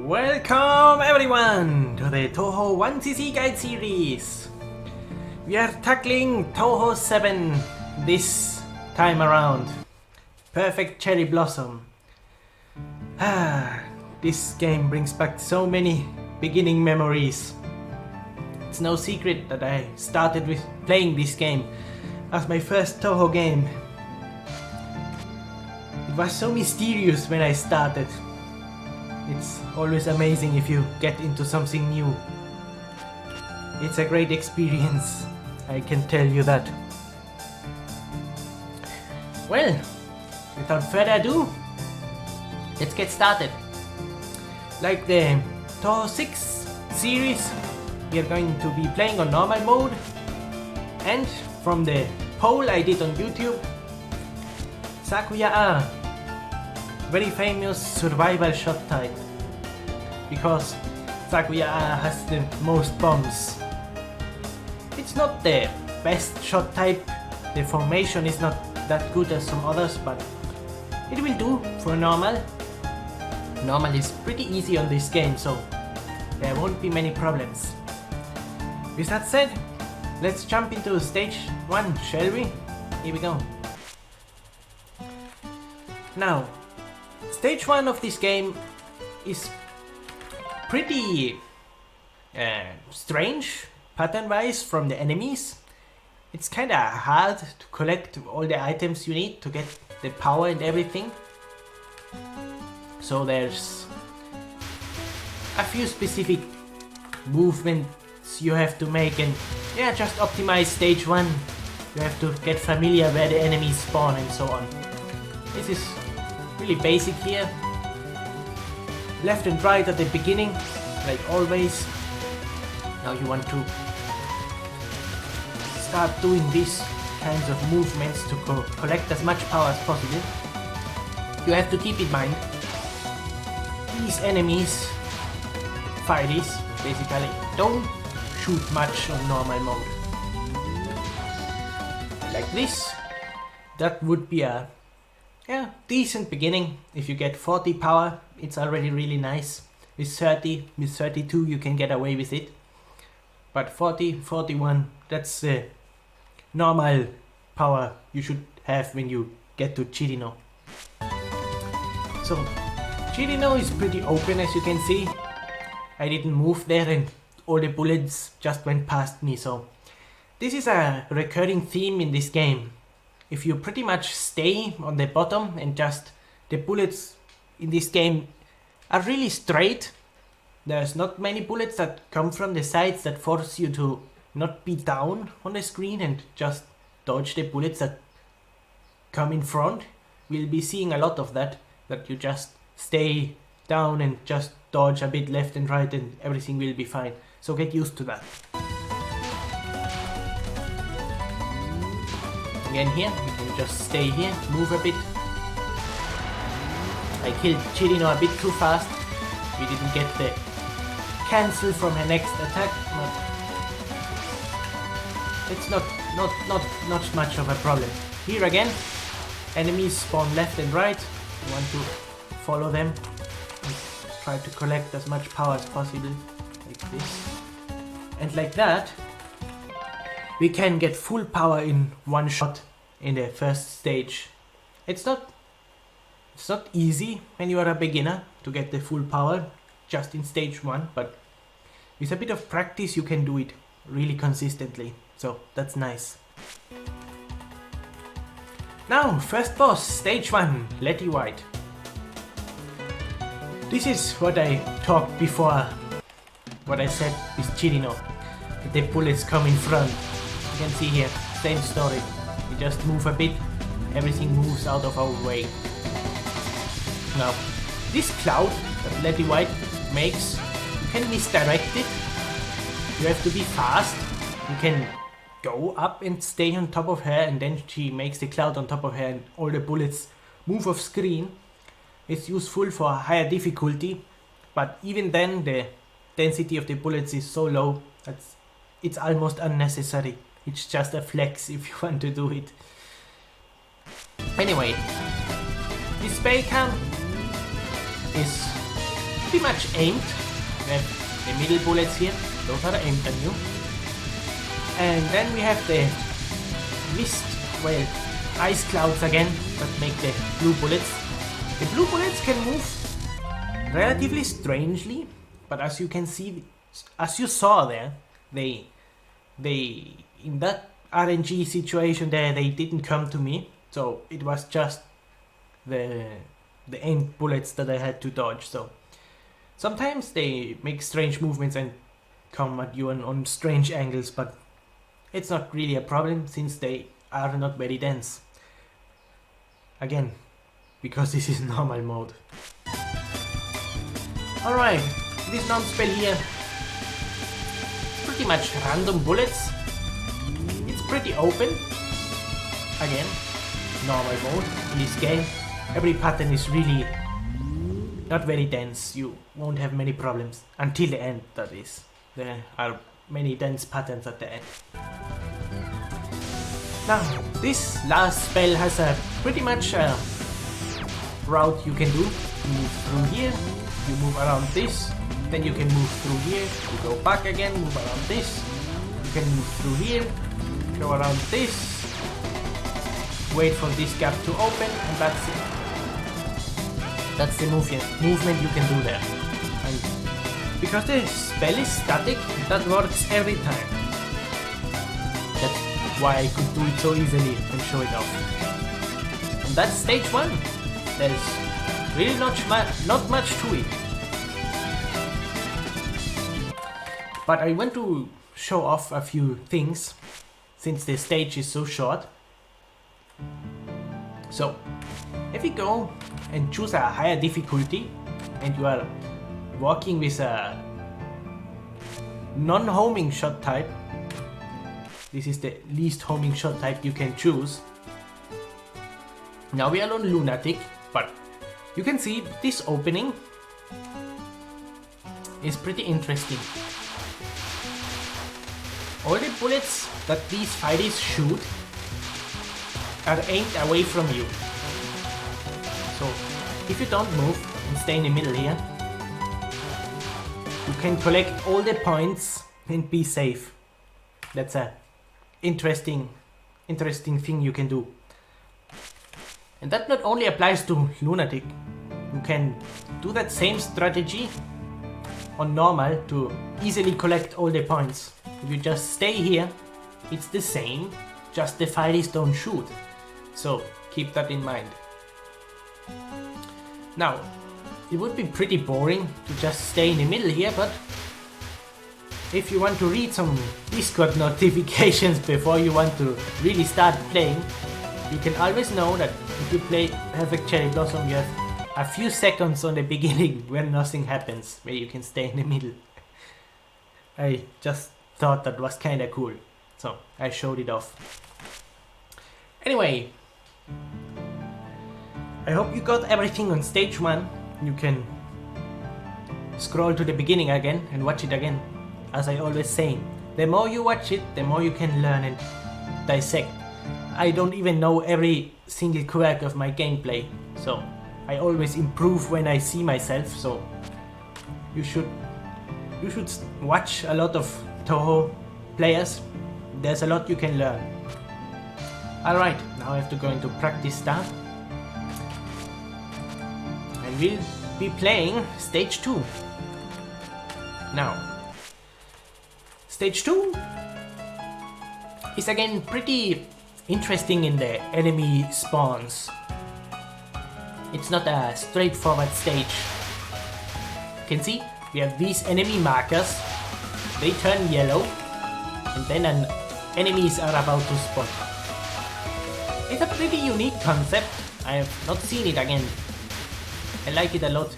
Welcome everyone to the Touhou 1cc guide series. We are tackling Touhou 7 this time around. Perfect Cherry Blossom. This game brings back so many beginning memories. It's no secret that I started with playing this game as my first Touhou game. It was so mysterious when I started. It's always amazing if you get into something new. It's a great experience, I can tell you that. Well, without further ado, let's get started. Like the Touhou 6 series, we are going to be playing on normal mode, and from the poll I did on YouTube, Sakuya, very famous survival shot type, because Sakuya has the most bombs. It's not the best shot type, the formation is not that good as some others, but it will do for normal. Normal is pretty easy on this game, so there won't be many problems. With that said, let's jump into stage 1, shall we? Here we go. Now, stage 1 of this game is pretty strange pattern-wise from the enemies. It's kinda hard to collect all the items you need to get the power and everything. So there's a few specific movements you have to make, and yeah, just optimize stage 1. You have to get familiar where the enemies spawn and so on. This is really basic here. Left and right at the beginning, like always. Now you want to start doing these kinds of movements to collect as much power as possible. You have to keep in mind, these enemies, fighties, basically don't shoot much on normal mode. Like this, that would be a decent beginning. If you get 40 power, it's already really nice. With 30, with 32 you can get away with it. But 40, 41, that's the normal power you should have when you get to Chirino. So, Chirino is pretty open, as you can see. I didn't move there and all the bullets just went past me, so this is a recurring theme in this game. If you pretty much stay on the bottom and just the bullets in this game are really straight, there's not many bullets that come from the sides that force you to not be down on the screen and just dodge the bullets that come in front. We'll be seeing a lot of that you just stay down and just dodge a bit left and right and everything will be fine. So get used to that. Again here, we can just stay here, move a bit. I killed Chirino a bit too fast. We didn't get the cancel from her next attack, but it's not much of a problem. Here again, enemies spawn left and right. You want to follow them and try to collect as much power as possible, like this. And like that, we can get full power in one shot in the first stage. It's not easy when you are a beginner to get the full power just in stage 1, but with a bit of practice you can do it really consistently, so that's nice. Now, first boss, stage 1, Letty White. This is what I talked before, what I said with Chirino. The bullets come in front. You can see here, same story. We just move a bit, everything moves out of our way. Now, this cloud that Letty White makes, you can misdirect it. You have to be fast. You can go up and stay on top of her, and then she makes the cloud on top of her and all the bullets move off screen. It's useful for higher difficulty, but even then the density of the bullets is so low that it's almost unnecessary. It's just a flex if you want to do it. Anyway, this spell cam is pretty much aimed. We have the middle bullets here, those are aimed at you. And then we have the mist, well, ice clouds again, that make the blue bullets. The blue bullets can move relatively strangely, but as you can see, as you saw there, they in that RNG situation there, they didn't come to me, so it was just the aimed bullets that I had to dodge. So sometimes they make strange movements and come at you on strange angles, but it's not really a problem since they are not very dense. Again, because this is normal mode. Alright, this non-spell here, pretty much random bullets. It's pretty open. Again, normal mode in this game. Every pattern is really not very dense. You won't have many problems until the end, that is. There are many dense patterns at the end. Now, this last spell has a pretty much route you can do. You move through here, you move around this, then you can move through here, you go back again, move around this, you can move through here, go around this, wait for this gap to open, and that's it. That's the movement you can do there. And because the spell is static, that works every time. That's why I could do it so easily and show it off. And that's stage 1. There's really not much to it. But I want to show off a few things since the stage is so short. So, if you go and choose a higher difficulty and you are working with a non-homing shot type, this is the least homing shot type you can choose. Now we are on Lunatic, but you can see this opening is pretty interesting. All the bullets that these fighties shoot are aimed away from you. So if you don't move and stay in the middle here, you can collect all the points and be safe. That's a interesting thing you can do. And that not only applies to Lunatic, you can do that same strategy on normal to easily collect all the points. If you just stay here, it's the same, just the fighties don't shoot. So keep that in mind. Now, it would be pretty boring to just stay in the middle here, but if you want to read some Discord notifications before you want to really start playing, you can always know that if you play Perfect Cherry Blossom, you have a few seconds on the beginning where nothing happens, where you can stay in the middle. I just thought that was kinda cool, so I showed it off. Anyway, I hope you got everything on stage 1. You can scroll to the beginning again and watch it again. As I always say, the more you watch it, the more you can learn and dissect. I don't even know every single quirk of my gameplay, so I always improve when I see myself, so you should watch a lot of Touhou players. There's a lot you can learn. Alright, now I have to go into practice start. And we'll be playing stage 2. Now, stage 2 is again pretty interesting in the enemy spawns. It's not a straightforward stage. You can see we have these enemy markers. They turn yellow and then enemies are about to spawn. It's a pretty unique concept. I have not seen it again. I like it a lot.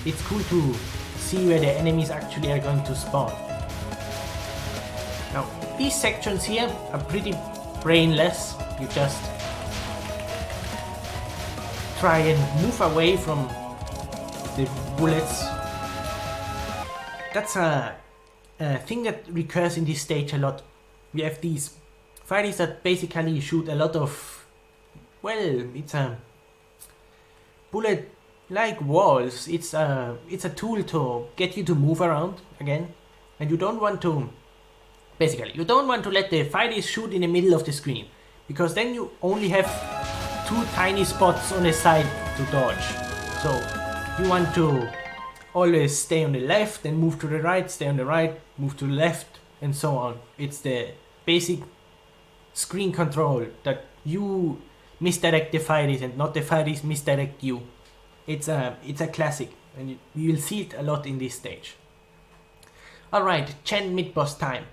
It's cool to see where the enemies actually are going to spawn. Now, these sections here are pretty brainless. You just try and move away from the bullets. That's a thing that recurs in this stage a lot. We have these fighties that basically shoot a lot of, well, it's a bullet like walls. It's a tool to get you to move around again, and you don't want to. Basically, you don't want to let the fighters shoot in the middle of the screen, because then you only have two tiny spots on the side to dodge. So you want to always stay on the left, then move to the right, stay on the right, move to the left, and so on. It's the basic screen control that you misdirect the fighters and not the fighters misdirect you. It's a classic, and you will see it a lot in this stage. Alright, Chen mid-boss time.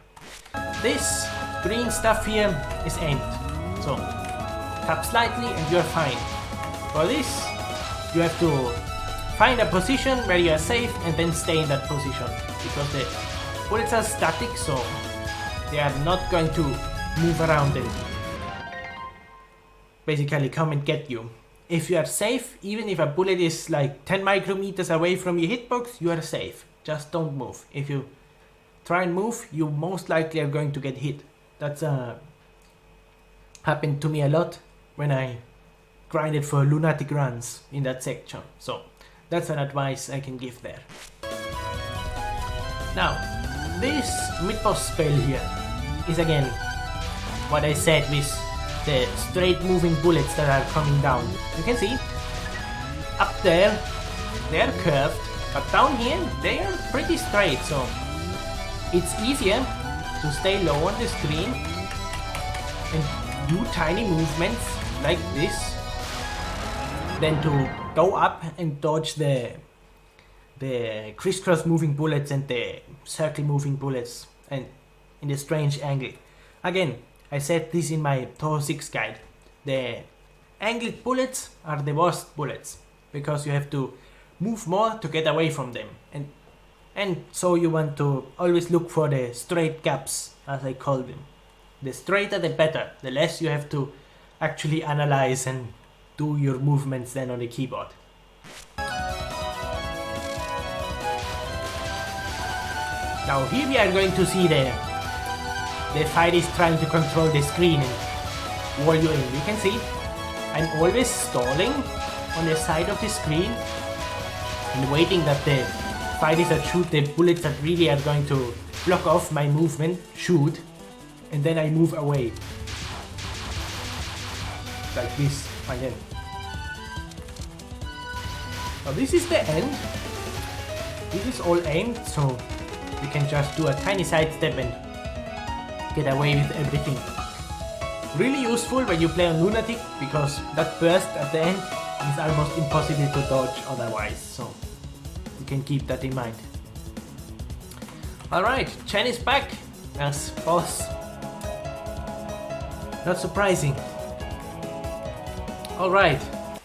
This green stuff here is aimed, so tap slightly and you're fine. For this, you have to find a position where you are safe and then stay in that position, because the bullets are static, so they are not going to move around and basically come and get you. If you are safe, even if a bullet is like 10 micrometers away from your hitbox, you are safe. Just don't move. If you try and move, you most likely are going to get hit. That's happened to me a lot when I grinded for lunatic runs in that section. So that's an advice I can give there. Now, this mid-boss spell here is again what I said with the straight moving bullets that are coming down. You can see up there they are curved, but down here they are pretty straight, so it's easier to stay low on the screen and do tiny movements like this than to go up and dodge the crisscross moving bullets and the circle moving bullets and in the strange angle. Again, I said this in my Touhou 6 guide. The angled bullets are the worst bullets, because you have to move more to get away from them, and so you want to always look for the straight gaps, as I call them. The straighter the better, the less you have to actually analyze and do your movements then on the keyboard. Now here we are going to see the fight is trying to control the screen and wall you in. You can see I'm always stalling on the side of the screen and waiting that the fighters that shoot the bullets that really are going to block off my movement shoot, and then I move away like this again. Now this is the end. This is all aimed, so you can just do a tiny sidestep and get away with everything. Really useful when you play on Lunatic, because that burst at the end is almost impossible to dodge otherwise, so you can keep that in mind. Alright, Chen is back as boss. Not surprising. Alright,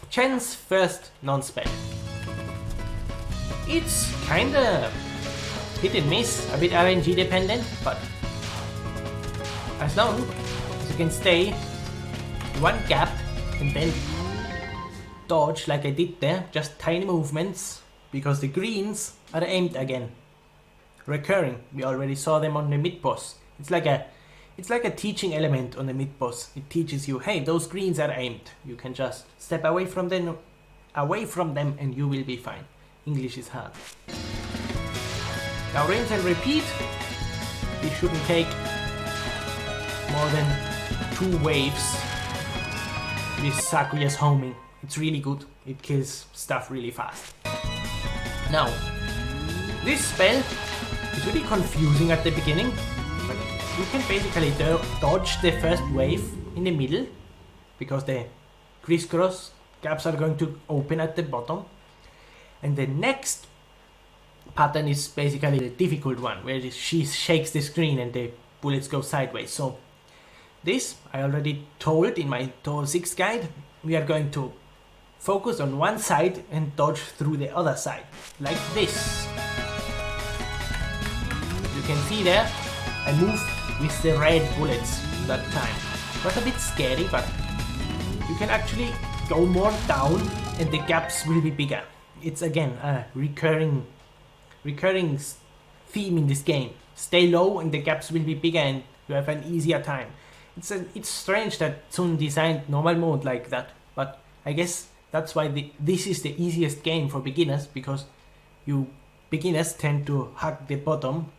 Chen's first non-spec. It's kinda hit and miss, a bit RNG dependent, but as long as you can stay in one gap and then dodge like I did there, just tiny movements, because the greens are aimed again. Recurring, we already saw them on the mid-boss. It's like a teaching element on the mid-boss. It teaches you, hey, those greens are aimed. You can just step away from them and you will be fine. English is hard. Now rinse and repeat. This shouldn't take more than 2 waves with Sakuya's homing. It's really good. It kills stuff really fast. Now, this spell is really confusing at the beginning, but you can basically dodge the first wave in the middle, because the crisscross gaps are going to open at the bottom, and the next pattern is basically the difficult one, where she shakes the screen and the bullets go sideways. So this I already told in my Touhou 6 guide. We are going to focus on one side and dodge through the other side, like this. You can see there, I moved with the red bullets that time. It was a bit scary, but you can actually go more down and the gaps will be bigger. It's again a recurring theme in this game. Stay low and the gaps will be bigger and you have an easier time. It's strange that Tsun designed normal mode like that, but I guess That's why this is the easiest game for beginners, because beginners tend to hug the bottom.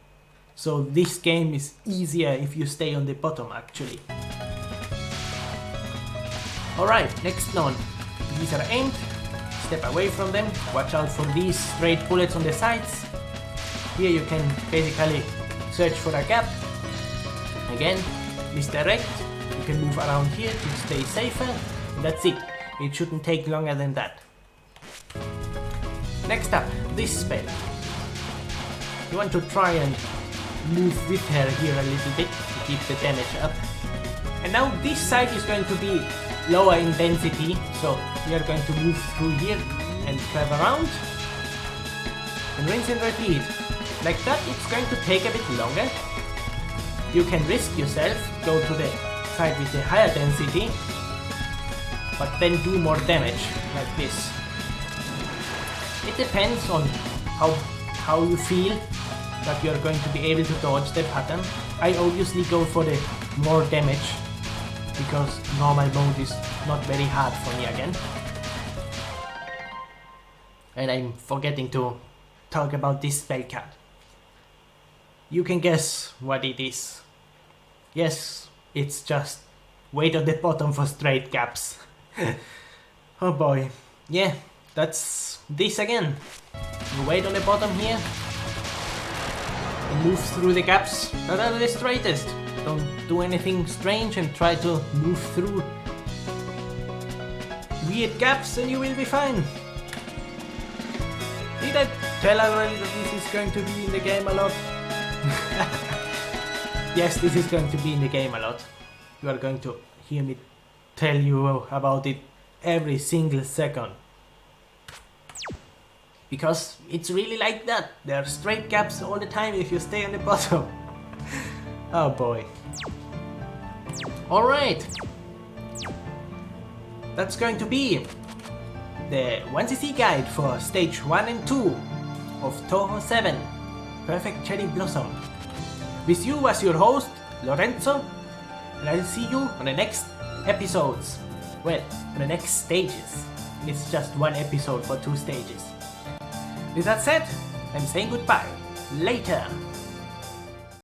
So this game is easier if you stay on the bottom actually. Alright, next node. These are aimed. Step away from them. Watch out for these straight bullets on the sides. Here you can basically search for a gap. Again, misdirect. You can move around here to stay safer. And that's it. It shouldn't take longer than that. Next up, this spell. You want to try and move with her here a little bit to keep the damage up. And now this side is going to be lower in density, so we are going to move through here and curve around. And rinse and repeat. Like that, it's going to take a bit longer. You can risk yourself, go to the side with the higher density, but then do more damage, like this. It depends on how you feel that you are going to be able to dodge the pattern. I obviously go for the more damage, because normal mode is not very hard for me again. And I'm forgetting to talk about this spell card. You can guess what it is. Yes, it's just wait at the bottom for straight gaps. Oh boy. Yeah, that's this again. You wait on the bottom here and move through the gaps that are the straightest. Don't do anything strange and try to move through weird gaps and you will be fine. Did I tell already that this is going to be in the game a lot? Yes, this is going to be in the game a lot. You are going to hear me tell you about it every single second. Because it's really like that. There are straight gaps all the time if you stay on the bottom. Oh boy. Alright. That's going to be the 1cc guide for stage 1 and 2 of Touhou 7 Perfect Cherry Blossom. With you as your host, Lorenzo, and I'll see you on the next episodes. Well, on the next stages. It's just one episode for 2 stages. With that said, I'm saying goodbye. Later.